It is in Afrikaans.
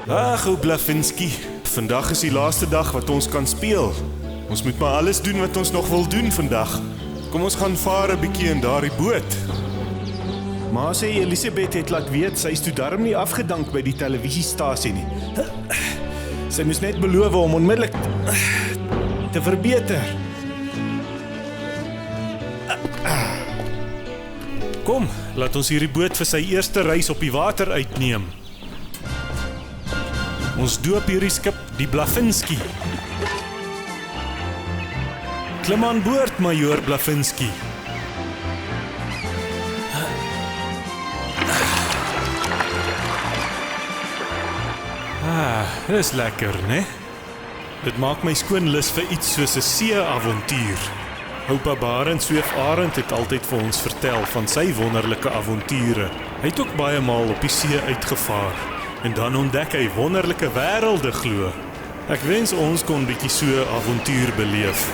Ag, ou Blavinski, vandag is die laaste dag wat ons kan speel. Ons moet maar alles doen wat ons nog wil doen vandag. Kom ons gaan vaar 'n bietjie in daardie boot. Ma sê Elisabeth het laat weet sy is toe darm nie afgedank by die televisiestasie nie. Sy moes net beloof om onmiddellik te verbeter. Kom, laat ons hierdie boot vir sy eerste reis op die water uitneem. Ons doop hierdie skip die Blavinski. Klim aan boord, Majoor Blavinski. Dis lekker, né? Dit maak my skoon lus vir iets soos 'n see-avontuur. Oupa Barend Sweef Arend het altyd vir ons vertel van sy wonderlike avonture. Hy het ook baie maal op die see uitgevaar en dan ontdek hy wonderlike wêrelde glo. Ek wens ons kon bietjie so 'n avontuur beleef.